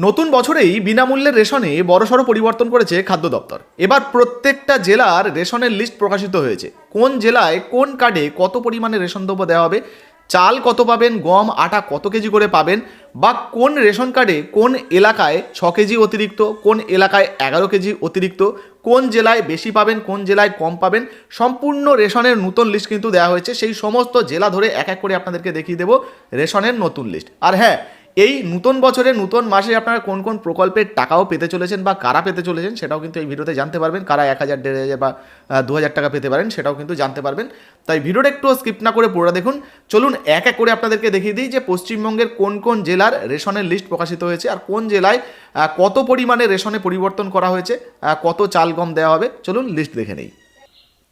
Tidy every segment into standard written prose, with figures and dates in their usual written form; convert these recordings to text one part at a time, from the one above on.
নতুন বছরেই বিনামূল্যে রেশনে বড়সড় পরিবর্তন করেছে খাদ্য দপ্তর। এবার প্রত্যেকটা জেলার রেশনের লিস্ট প্রকাশিত হয়েছে। কোন জেলায় কোন কার্ডে কত পরিমাণে রেশন দ্রব্য দেওয়া হবে, চাল কত পাবেন, গম আটা কত কেজি করে পাবেন, বা কোন রেশন কার্ডে কোন এলাকায় 6 কেজি অতিরিক্ত, কোন এলাকায় 11 কেজি অতিরিক্ত, কোন জেলায় বেশি পাবেন, কোন জেলায় কম পাবেন, সম্পূর্ণ রেশনের নতুন লিস্ট কিন্তু দেওয়া হয়েছে। সেই সমস্ত জেলা ধরে এক এক করে আপনাদেরকে দেখিয়ে দেবো রেশনের নতুন লিস্ট। আর হ্যাঁ, এই নতুন বছরে নতুন মাসে আপনারা কোন কোন প্রকল্পের টাকাও পেতে চলেছেন বা কারা পেতে চলেছেন সেটাও কিন্তু এই ভিডিওতে জানতে পারবেন। কারা 1000, 1500 বা 2000 টাকা পেতে পারেন সেটাও কিন্তু জানতে পারবেন। তাই ভিডিওটা একটু স্কিপ না করে পুরো দেখুন। চলুন এক এক করে আপনাদেরকে দেখিয়ে দিই যে পশ্চিমবঙ্গের কোন কোন জেলার রেশনের লিস্ট প্রকাশিত হয়েছে আর কোন জেলায় কত পরিমাণে রেশনে পরিবর্তন করা হয়েছে, কত চাল গম দেওয়া হবে। চলুন লিস্ট দেখে নেই।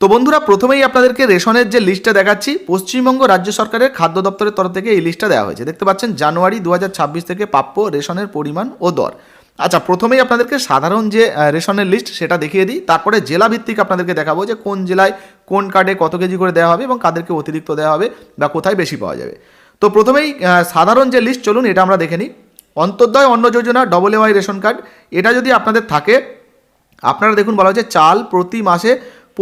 তো বন্ধুরা, প্রথমেই আপনাদেরকে রেশনের যে লিস্টটা দেখাচ্ছি, পশ্চিমবঙ্গ রাজ্য সরকারের খাদ্য দপ্তরের তরফ থেকে এই লিস্টটা দেওয়া হয়েছে। দেখতে পাচ্ছেন জানুয়ারি 2026 থেকে প্রাপ্য রেশনের পরিমাণ ও দর। আচ্ছা, প্রথমেই আপনাদেরকে সাধারণ যে রেশনের লিস্ট সেটা দেখিয়ে দিই, তারপরে জেলা ভিত্তিক আপনাদেরকে দেখাবো যে কোন জেলায় কোন কার্ডে কত কেজি করে দেওয়া হবে এবং কাদেরকে অতিরিক্ত দেওয়া হবে বা কোথায় বেশি পাওয়া যাবে। তো প্রথমেই সাধারণ যে লিস্ট, চলুন এটা আমরা দেখে নিই। অন্তর্দয় অন্ন যোজনা AA রেশন কার্ড, এটা যদি আপনাদের থাকে, আপনারা দেখুন বলা হচ্ছে চাল প্রতি মাসে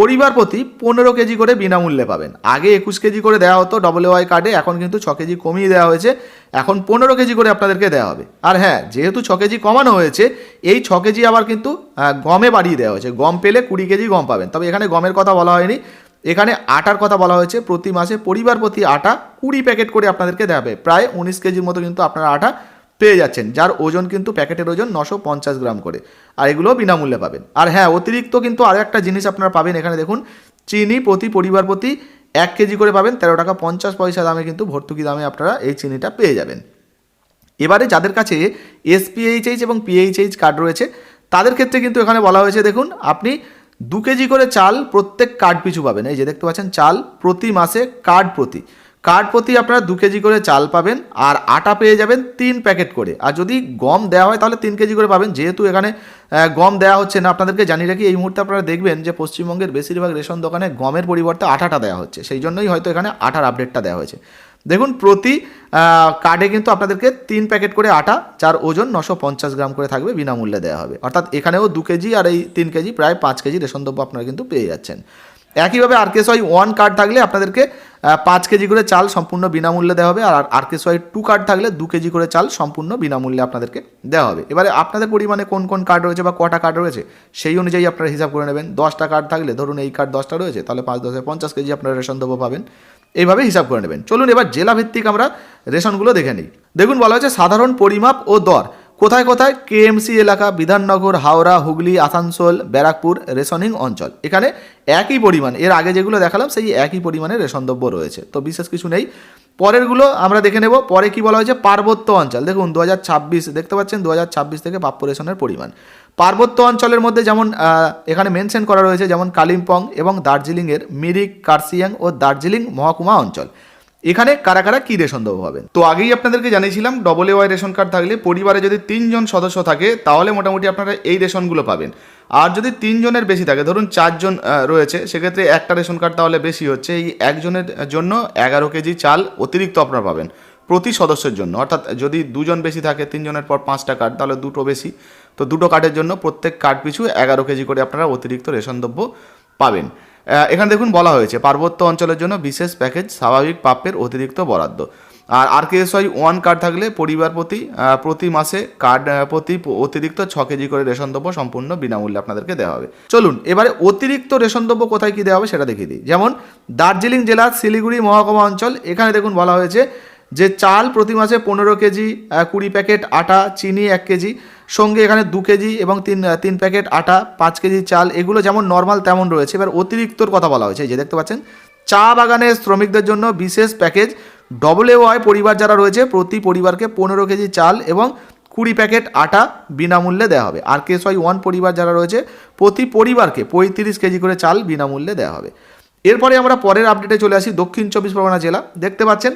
পরিবার প্রতি 15 কেজি করে বিনামূল্যে পাবেন। আগে 21 কেজি করে দেওয়া হতো AA কার্ডে, এখন কিন্তু 6 কেজি কমিয়ে দেওয়া হয়েছে, এখন 15 কেজি করে আপনাদেরকে দেওয়া হবে। আর হ্যাঁ, যেহেতু 6 কেজি কমানো হয়েছে, এই 6 কেজি আবার কিন্তু গমে বাড়িয়ে দেওয়া হয়েছে। গম পেলে 20 কেজি গম পাবেন। তবে এখানে গমের কথা বলা হয়নি, এখানে আটার কথা বলা হয়েছে। প্রতি মাসে পরিবার প্রতি আটা 20 প্যাকেট করে আপনাদেরকে দেওয়া হবে। প্রায় 19 কেজির মতো কিন্তু আপনারা আটা পেয়ে যাচ্ছেন, যার ওজন কিন্তু প্যাকেটের ওজন 950 গ্রাম করে, আর এগুলো বিনামূল্যে পাবেন। আর হ্যাঁ, অতিরিক্ত কিন্তু আরও একটা জিনিস আপনারা পাবেন। এখানে দেখুন চিনি প্রতি পরিবার প্রতি 1 কেজি করে পাবেন। 13 টাকা 50 পয়সা দামে কিন্তু ভর্তুকি দামে আপনারা এই চিনিটা পেয়ে যাবেন। এবারে যাদের কাছে SPHH এবং PHH কার্ড রয়েছে তাদের ক্ষেত্রে কিন্তু এখানে বলা হয়েছে, দেখুন আপনি 2 কেজি করে চাল প্রত্যেক কার্ড পিছু পাবেন। এই যে দেখতে পাচ্ছেন, চাল প্রতি মাসে কার্ড প্রতি আপনারা 2 কেজি করে চাল পাবেন, আর আটা পেয়ে যাবেন 3 প্যাকেট করে। আর যদি গম দেওয়া হয় তাহলে 3 কেজি করে পাবেন। যেহেতু এখানে গম দেওয়া হচ্ছে না, আপনাদেরকে জানিয়ে রাখি এই মুহূর্তে আপনারা দেখবেন যে পশ্চিমবঙ্গের বেশিরভাগ রেশন দোকানে গমের পরিবর্তে আটাটা দেওয়া হচ্ছে, সেই জন্যই হয়তো এখানে আটার আপডেটটা দেওয়া হয়েছে। দেখুন প্রতি কার্ডে কিন্তু আপনাদেরকে 3 প্যাকেট করে আটা, যার ওজন 950 গ্রাম করে থাকবে, বিনামূল্যে দেওয়া হবে। অর্থাৎ এখানেও 2 কেজি আর এই 3 কেজি প্রায় 5 কেজি রেশন দ্রব্য আপনারা কিন্তু পেয়ে যাচ্ছেন। একইভাবে RKSY 1 কার্ড থাকলে আপনাদেরকে 5 কেজি করে চাল সম্পূর্ণ বিনামূল্যে দেওয়া হবে, আর RKSY 2 কার্ড থাকলে 2 কেজি করে চাল সম্পূর্ণ বিনামূল্যে আপনাদেরকে দেওয়া হবে। এবারে আপনাদের পরিমাণে কোন কোন কার্ড রয়েছে বা কটা কার্ড রয়েছে সেই অনুযায়ী আপনারা হিসাব করে নেবেন। 10টা কার্ড থাকলে ধরুন এই কার্ড 10টা রয়েছে, তাহলে 5 10 50 কেজি আপনারা রেশন দ্রব্য পাবেন। এইভাবে হিসাব করে নেবেন। চলুন এবার জেলা ভিত্তিক আমরা রেশনগুলো দেখে নিই। দেখুন বলা হচ্ছে সাধারণ পরিমাপ ও দর কোথায় কোথায় KMC এলাকা, বিধাননগর, হাওড়া, হুগলি, আসানসোল, ব্যারাকপুর রেশনিং অঞ্চল। এখানে একই পরিমাণ, এর আগে যেগুলো দেখালাম সেই একই পরিমাণে রেশন দ্রব্য রয়েছে, তো বিশেষ কিছু নেই। পরেরগুলো আমরা দেখে নেব। পরে কি বলা হয়েছে, পার্বত্য অঞ্চল। দেখুন 2026 দেখতে পাচ্ছেন, 2026 থেকে প্রাপ্য রেশনের পরিমাণ পার্বত্য অঞ্চলের মধ্যে যেমন এখানে মেনশন করা রয়েছে, যেমন কালিম্পং এবং দার্জিলিংয়ের মিরিক, কার্শিয়াং ও দার্জিলিং মহকুমা অঞ্চল। এখানে কারা কারা কী রেশন দেবো হবেন। তো আগেই আপনাদেরকে জানিয়েছিলাম AA রেশন কার্ড থাকলে পরিবারে যদি 3 জন সদস্য থাকে তাহলে মোটামুটি আপনারা এই রেশনগুলো পাবেন। আর যদি 3 জনের বেশি থাকে, ধরুন 4 জন রয়েছে, সেক্ষেত্রে একটা রেশন কার্ড তাহলে বেশি হচ্ছে। এই একজনের জন্য 11 কেজি চাল অতিরিক্ত আপনারা পাবেন প্রতি সদস্যের জন্য। অর্থাৎ যদি 2 জন বেশি থাকে, 3 জনের পর 5টা কার্ড, তাহলে 2টো বেশি, তো 2টো কার্ডের জন্য প্রত্যেক কার্ড পিছু 11 কেজি করে আপনারা অতিরিক্ত রেশন দ্রব্য পাবেন। এখানে দেখুন বলা হয়েছে পার্বত্য অঞ্চলের জন্য বিশেষ প্যাকেজ স্বাভাবিক প্রাপ্যের অতিরিক্ত বরাদ্দ। আর RKSY 1 কার্ড থাকলে পরিবার প্রতি মাসে কার্ড প্রতি অতিরিক্ত 6 কেজি করে রেশন দ্রব্য সম্পূর্ণ বিনামূল্যে আপনাদেরকে দেওয়া হবে। চলুন এবারে অতিরিক্ত রেশন দ্রব্য কোথায় কী দেওয়া হবে সেটা দেখিয়ে দিই। যেমন দার্জিলিং জেলার শিলিগুড়ি মহকুমা অঞ্চল, এখানে দেখুন বলা হয়েছে যে চাল প্রতি মাসে 15 কেজি, 20 প্যাকেট আটা, চিনি 1 কেজি, সঙ্গে এখানে 2 কেজি এবং 3 প্যাকেট আটা, 5 কেজি চাল, এগুলো যেমন নর্মাল তেমন রয়েছে। এবার অতিরিক্তর কথা বলা হয়েছে, যে দেখতে পাচ্ছেন চা বাগানের শ্রমিকদের জন্য বিশেষ প্যাকেজ AA পরিবার যারা রয়েছে প্রতি পরিবারকে 15 কেজি চাল এবং 20 প্যাকেট আটা বিনামূল্যে দেওয়া হবে। RKSY 1 পরিবার যারা রয়েছে প্রতি পরিবারকে 35 কেজি করে চাল বিনামূল্যে দেওয়া হবে। এরপরে আমরা পরের আপডেটে চলে আসি। দক্ষিণ 24 পরগনা জেলা, দেখতে পাচ্ছেন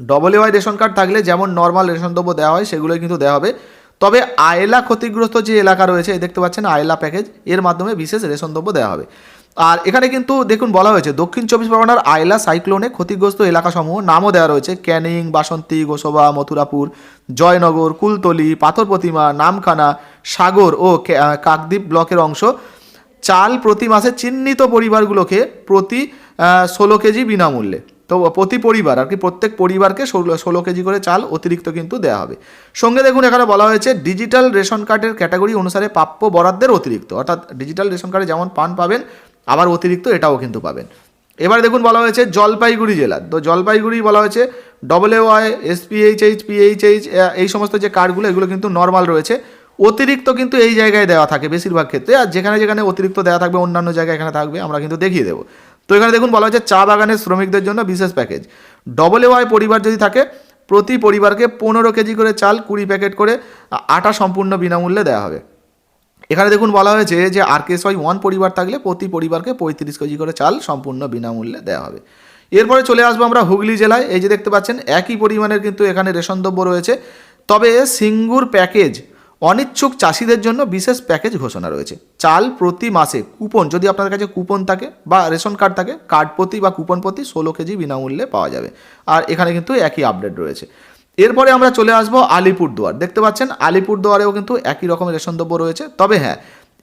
AA রেশন কার্ড থাকলে যেমন নর্মাল রেশন দ্রব্য দেওয়া হয় সেগুলোই কিন্তু দেওয়া হবে। তবে আয়লা ক্ষতিগ্রস্ত যে এলাকা রয়েছে, দেখতে পাচ্ছেন আয়লা প্যাকেজ, এর মাধ্যমে বিশেষ রেশন দ্রব্য দেওয়া হবে। আর এখানে কিন্তু দেখুন বলা হয়েছে দক্ষিণ চব্বিশ পরগনার আইলা সাইক্লোনে ক্ষতিগ্রস্ত এলাকাসমূহ নামও দেওয়া রয়েছে ক্যানিং, বাসন্তী, গোসবা, মথুরাপুর, জয়নগর, কুলতলি, পাথর প্রতিমা, নামখানা, সাগর ও কাকদ্বীপ ব্লকের অংশ। চাল প্রতি মাসে চিহ্নিত পরিবারগুলোকে প্রতি 16 কেজি বিনামূল্যে, তো প্রতি পরিবার আর কি প্রত্যেক পরিবারকে 16 কেজি করে চাল অতিরিক্ত কিন্তু দেওয়া হবে। সঙ্গে দেখুন এখানে বলা হয়েছে ডিজিটাল রেশন কার্ডের ক্যাটাগরি অনুসারে প্রাপ্য বরাদ্দের অতিরিক্ত, অর্থাৎ ডিজিটাল রেশন কার্ডে যেমন পাবেন আবার অতিরিক্ত এটাও কিন্তু পাবেন। এবার দেখুন বলা হয়েছে জলপাইগুড়ি জেলার, তো জলপাইগুড়ি বলা হয়েছে WY, SPHH, PHH এই সমস্ত যে কার্ডগুলো এগুলো কিন্তু নর্মাল রয়েছে, অতিরিক্ত কিন্তু এই জায়গায় দেওয়া থাকে বেশিরভাগ ক্ষেত্রে, আর যেখানে যেখানে অতিরিক্ত দেওয়া থাকবে অন্যান্য জায়গায় এখানে থাকবে, আমরা কিন্তু দেখিয়ে দেবো। তো এখানে দেখুন বলা হচ্ছে চা বাগানের শ্রমিকদের জন্য বিশেষ প্যাকেজ, WY পরিবার যদি থাকে প্রতি পরিবারকে 15 কেজি করে চাল, 20 প্যাকেট করে আটা সম্পূর্ণ বিনামূল্যে দেওয়া হবে। এখানে দেখুন বলা হয়েছে যে RKSY 1 পরিবার থাকলে প্রতি পরিবারকে 35 কেজি করে চাল সম্পূর্ণ বিনামূল্যে দেওয়া হবে। এরপরে চলে আসবো আমরা হুগলি জেলায়। এই যে দেখতে পাচ্ছেন একই পরিমাণের কিন্তু এখানে রেশন দ্রব্য রয়েছে, তবে সিঙ্গুর প্যাকেজ অনিচ্ছুক চাষিদের জন্য বিশেষ প্যাকেজ ঘোষণা রয়েছে। চাল প্রতি মাসে কুপন, যদি আপনাদের কাছে কুপন থাকে বা রেশন কার্ড থাকে, কার্ড প্রতি বা কুপন প্রতি 16 কেজি বিনামূল্যে পাওয়া যাবে। আর এখানে কিন্তু একই আপডেট রয়েছে। এরপরে আমরা চলে আসবো আলিপুরদুয়ার। দেখতে পাচ্ছেন আলিপুরদুয়ারেও কিন্তু একই রকমের রেশন দ্রব্য রয়েছে, তবে হ্যাঁ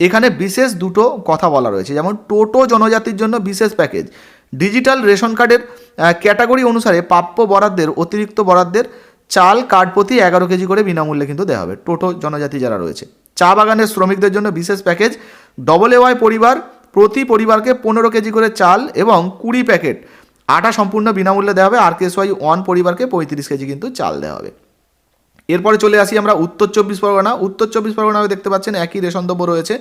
এখানে বিশেষ দুটো কথা বলা রয়েছে, যেমন টোটো জনজাতির জন্য বিশেষ প্যাকেজ, ডিজিটাল রেশন কার্ডের ক্যাটাগরি অনুসারে প্রাপ্য বরাদ্দের অতিরিক্ত বরাদ্দের চাল কার্ড প্রতি 11 কেজি করে বিনামূল্যে কিন্তু দেওয়া হবে টোটো জনজাতি যারা রয়েছে। চা বাগানের শ্রমিকদের জন্য বিশেষ প্যাকেজ, WY পরিবার প্রতি পরিবারকে 15 কেজি করে চাল এবং 20 প্যাকেট আটা সম্পূর্ণ বিনামূল্যে দেওয়া হবে। RKSY 1 পরিবারকে 35 কেজি কিন্তু চাল দেওয়া হবে। এরপরে চলে আসি আমরা উত্তর চব্বিশ পরগনা। উত্তর চব্বিশ পরগনায় দেখতে পাচ্ছেন একই রেশন দ্রব্য রয়েছে,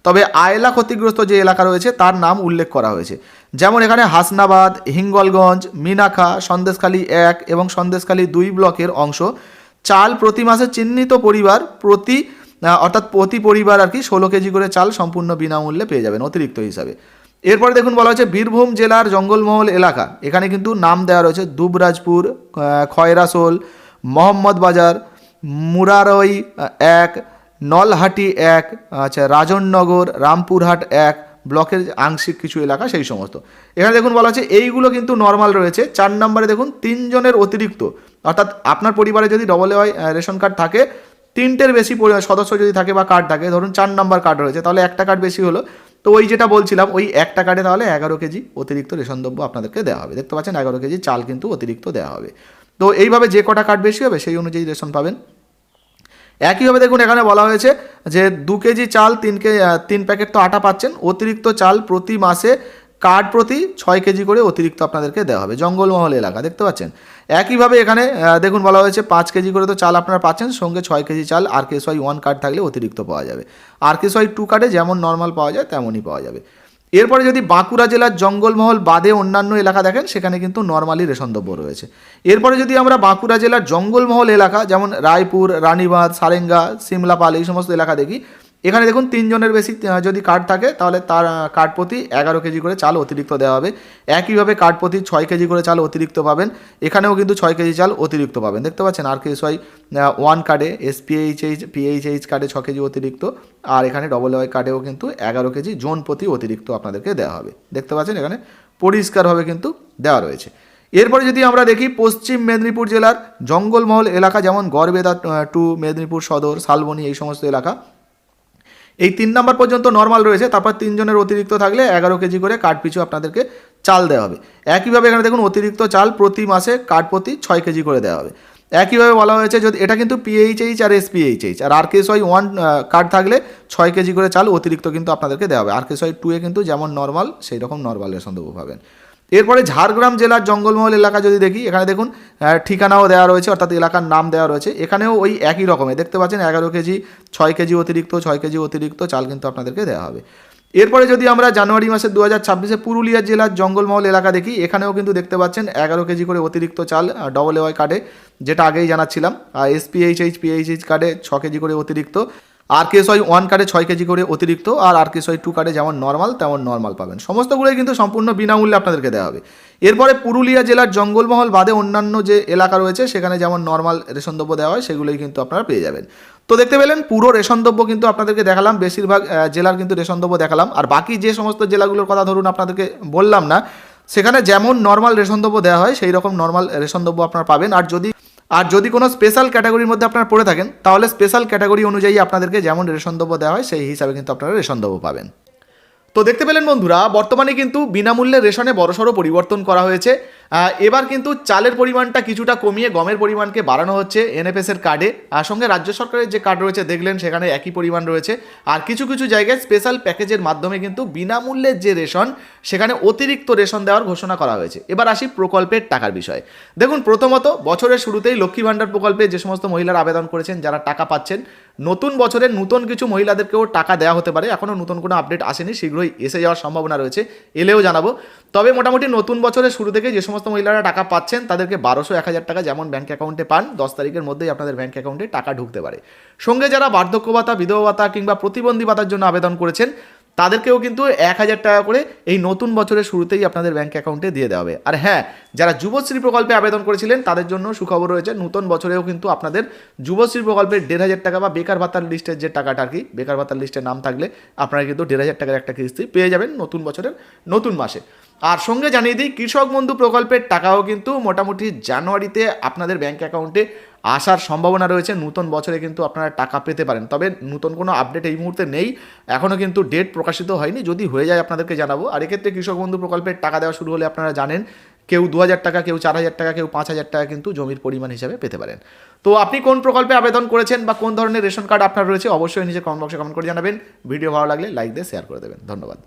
তবে আয়লা ক্ষতিগ্রস্ত যে এলাকা রয়েছে তার নাম উল্লেখ করা হয়েছে, যেমন এখানে হাসনাবাদ, হিঙ্গলগঞ্জ, মিনাখা, সন্দেশখালী 1 এবং সন্দেশখালী 2 ব্লকের অংশ। চাল প্রতি মাসে চিহ্নিত পরিবার প্রতি অর্থাৎ প্রতি পরিবার আর কি 16 কেজি করে চাল সম্পূর্ণ বিনামূল্যে পেয়ে যাবেন অতিরিক্ত হিসাবে। এরপরে দেখুন বলা হচ্ছে বীরভূম জেলার জঙ্গলমহল এলাকা, এখানে কিন্তু নাম দেওয়া রয়েছে দুবরাজপুর, খয়রাসোল, মোহাম্মদ বাজার, মুরারই 1, নলহাটি 1, আচ্ছা রাজননগর, রামপুরহাট 1 ব্লকের আংশিক কিছু এলাকা সেই সমস্ত। এখানে দেখুন বলা হচ্ছে এইগুলো কিন্তু নর্মাল রয়েছে। 4 নম্বরে দেখুন 3 জনের অতিরিক্ত, অর্থাৎ আপনার পরিবারে যদি WY রেশন কার্ড থাকে, 3টের বেশি সদস্য যদি থাকে বা কার্ড থাকে, ধরুন 4 নম্বর কার্ড রয়েছে, তাহলে একটা কার্ড বেশি হলো, তো ওই যেটা বলছিলাম ওই একটা কার্ডে তাহলে 11 কেজি অতিরিক্ত রেশন দ্রব্য আপনাদেরকে দেওয়া হবে। দেখতে পাচ্ছেন 11 কেজি চাল কিন্তু অতিরিক্ত দেওয়া হবে। তো এইভাবে যে কটা কার্ড বেশি হবে সেই অনুযায়ী রেশন পাবেন। একইভাবে দেখুন এখানে বলা হয়েছে যে 2 কেজি চাল 3 প্যাকেট তো আটা পাচ্ছেন, অতিরিক্ত চাল প্রতি মাসে কার্ড প্রতি 6 কেজি করে অতিরিক্ত আপনাদেরকে দেওয়া হবে। জঙ্গলমহল এলাকা দেখতে পাচ্ছেন। একইভাবে এখানে দেখুন বলা হয়েছে 5 কেজি করে তো চাল আপনারা পাচ্ছেন, সঙ্গে 6 কেজি চাল RKSY 1 কার্ড থাকলে অতিরিক্ত পাওয়া যাবে। RKSY 2 কার্ডে যেমন নর্মাল পাওয়া যায় তেমনই পাওয়া যাবে। এরপরে যদি বাঁকুড়া জেলার জঙ্গলমহল বাদে অন্যান্য এলাকা দেখেন, সেখানে কিন্তু নর্মালি রেশন দ্রব্য রয়েছে। এরপরে যদি আমরা বাঁকুড়া জেলার জঙ্গলমহল এলাকা যেমন রায়পুর, রানীবাঁধ, সারেঙ্গা, সিমলাপাল এই সমস্ত এলাকা দেখি, এখানে দেখুন 3 জনের বেশি যদি কার্ড থাকে তাহলে তার কার্ড প্রতি 11 কেজি করে চাল অতিরিক্ত দেওয়া হবে। একইভাবে কার্ড প্রতি 6 কেজি করে চাল অতিরিক্ত পাবেন, এখানেও কিন্তু 6 কেজি চাল অতিরিক্ত পাবেন। দেখতে পাচ্ছেন RKSY 1 কার্ডে, SPHH, PHH কার্ডে 6 কেজি অতিরিক্ত, আর এখানে WY কার্ডেও কিন্তু 11 কেজি জোন প্রতি অতিরিক্ত আপনাদেরকে দেওয়া হবে। দেখতে পাচ্ছেন এখানে পরিষ্কারভাবে কিন্তু দেওয়া রয়েছে। এরপরে যদি আমরা দেখি পশ্চিম মেদিনীপুর জেলার জঙ্গলমহল এলাকা যেমন গড়বেতা 2, মেদিনীপুর সদর, শালবনী এই সমস্ত এলাকা, এই 3 নম্বর পর্যন্ত নর্মাল রয়েছে, তারপর 3 জনের অতিরিক্ত থাকলে 11 কেজি করে কার্ড পিছু আপনাদেরকে চাল দেওয়া হবে। একইভাবে এখানে দেখুন অতিরিক্ত চাল প্রতি মাসে কার্ড প্রতি 6 কেজি করে দেওয়া হবে। একইভাবে বলা হয়েছে যদি এটা কিন্তু PHH আর SPHH, আর RKSY 1 কার্ড থাকলে 6 কেজি করে চাল অতিরিক্ত কিন্তু আপনাদেরকে দেওয়া হবে। RKSY 2 কিন্তু যেমন নর্মাল সেই রকম নর্মাল রেশন দ্রব্য পাবেন। এরপরে ঝাড়গ্রাম জেলার জঙ্গলমহল এলাকা যদি দেখি, এখানে দেখুন ঠিকানাও দেওয়া রয়েছে, অর্থাৎ এলাকার নাম দেওয়া রয়েছে, এখানেও ওই একই রকমের দেখতে পাচ্ছেন 11 কেজি 6 কেজি অতিরিক্ত 6 কেজি অতিরিক্ত চাল কিন্তু আপনাদেরকে দেওয়া হবে। এরপরে যদি আমরা জানুয়ারি মাসের 2026 পুরুলিয়া জেলার জঙ্গলমহল এলাকা দেখি, এখানেও কিন্তু দেখতে পাচ্ছেন 11 কেজি করে অতিরিক্ত চাল WY কার্ডে, যেটা আগেই জানাচ্ছিলাম, আর SPHH PHH কার্ডে 6 কেজি করে অতিরিক্ত, RKSY 1 কার্ডে 6 কেজি করে অতিরিক্ত, আর RKSY 2 কার্ডে যেমন নর্মাল তেমন নর্মাল পাবেন। সমস্তগুলোই কিন্তু সম্পূর্ণ বিনামূল্যে আপনাদেরকে দেওয়া হবে। এরপরে পুরুলিয়া জেলার জঙ্গলমহল বাদে অন্যান্য যে এলাকা রয়েছে সেখানে যেমন নর্মাল রেশন দ্রব্য দেওয়া হয় সেগুলোই কিন্তু আপনারা পেয়ে যাবেন। তো দেখতে পেলেন পুরো রেশন দ্রব্য কিন্তু আপনাদেরকে দেখালাম, বেশিরভাগ জেলার কিন্তু রেশন দ্রব্য দেখালাম। আর বাকি যে সমস্ত জেলাগুলোর কথা ধরুন আপনাদেরকে বললাম না, সেখানে যেমন নর্মাল রেশন দ্রব্য দেওয়া হয় সেই রকম নর্মাল রেশন দ্রব্য আপনারা পাবেন। আর যদি কোনো স্পেশাল ক্যাটাগরির মধ্যে আপনারা পড়ে থাকেন, তাহলে স্পেশাল ক্যাটাগরি অনুযায়ী আপনাদেরকে যেমন রেশন দ্রব্য দেওয়া হয় সেই হিসাবে কিন্তু আপনারা রেশন দ্রব্য পাবেন। তো দেখতে পেলেন বন্ধুরা, বর্তমানে কিন্তু বিনামূল্যে রেশনে বড়সড় পরিবর্তন করা হয়েছে। এবার কিন্তু চালের পরিমাণটা কিছুটা কমিয়ে গমের পরিমাণকে বাড়ানো হচ্ছে এনএফএস এর কার্ডে। আর সঙ্গে রাজ্য সরকারের যে কার্ড রয়েছে দেখলেন সেখানে একই পরিমাণ রয়েছে। আর কিছু কিছু জায়গায় স্পেশাল প্যাকেজের মাধ্যমে কিন্তু বিনামূল্যের যে রেশন সেখানে অতিরিক্ত রেশন দেওয়ার ঘোষণা করা হয়েছে। এবার আসি প্রকল্পের টাকার বিষয়ে। দেখুন, প্রথমত বছরের শুরুতেই লক্ষ্মী ভাণ্ডার প্রকল্পে যে সমস্ত মহিলারা আবেদন করেছেন, যারা টাকা পাচ্ছেন, নতুন বছরের নতুন কিছু মহিলাদেরকেও টাকা দেওয়া হতে পারে। এখনও নতুন কোনো আপডেট আসেনি, শীঘ্রই এসে যাওয়ার সম্ভাবনা রয়েছে, এলেও জানাবো। তবে মোটামুটি নতুন বছরের শুরু থেকে যে সমস্ত মহিলারা টাকা পাচ্ছেন তাদেরকে 1200-1000 টাকা যেমন ব্যাঙ্ক অ্যাকাউন্টে পান, 10 তারিখের মধ্যেই আপনাদের ব্যাঙ্ক অ্যাকাউন্টে টাকা ঢুকতে পারে। সঙ্গে যারা বার্ধক্য ভাতা, বিধবা ভাতা কিংবা প্রতিবন্ধী ভাতার জন্য আবেদন করেছেন তাদেরকেও কিন্তু 1000 টাকা করে এই নতুন বছরের শুরুতেই আপনাদের ব্যাঙ্ক অ্যাকাউন্টে দিয়ে দেওয়া হবে। আর হ্যাঁ, যারা যুবশ্রী প্রকল্পে আবেদন করেছিলেন তাদের জন্য সুখবর রয়েছে, নতুন বছরেও কিন্তু আপনাদের যুবশ্রী প্রকল্পের 1500 টাকা বা বেকার ভাতার লিস্টের যে টাকাটা আর কি, বেকার ভাতার লিস্টের নাম থাকলে আপনারা কিন্তু 1500 টাকার একটা কিস্তি পেয়ে যাবেন নতুন বছরের নতুন মাসে। আর সঙ্গে জানিয়ে দিই, কৃষক বন্ধু প্রকল্পের টাকাও কিন্তু মোটামুটি জানুয়ারিতে আপনাদের ব্যাঙ্ক অ্যাকাউন্টে আসার সম্ভাবনা রয়েছে। নতুন বছরে কিন্তু আপনারা টাকা পেতে পারেন। তবে নতুন কোনো আপডেট এই মুহূর্তে নেই, এখনও কিন্তু ডেট প্রকাশিত হয়নি। যদি হয়ে যায় আপনাদেরকে জানাবো। আর এক্ষেত্রে কৃষক বন্ধু প্রকল্পের টাকা দেওয়া শুরু হলে আপনারা জানেন কেউ 2000 টাকা, কেউ 4000 টাকা, কেউ 5000 টাকা কিন্তু জমির পরিমাণ হিসাবে পেতে পারেন। তো আপনি কোন প্রকল্পে আবেদন করেছেন বা কোন ধরনের রেশন কার্ড আপনার রয়েছে অবশ্যই নিচে কমেন্ট বক্সে কমেন্ট করে জানাবেন। ভিডিও ভালো লাগলে লাইক দিয়ে শেয়ার করে দেবেন। ধন্যবাদ।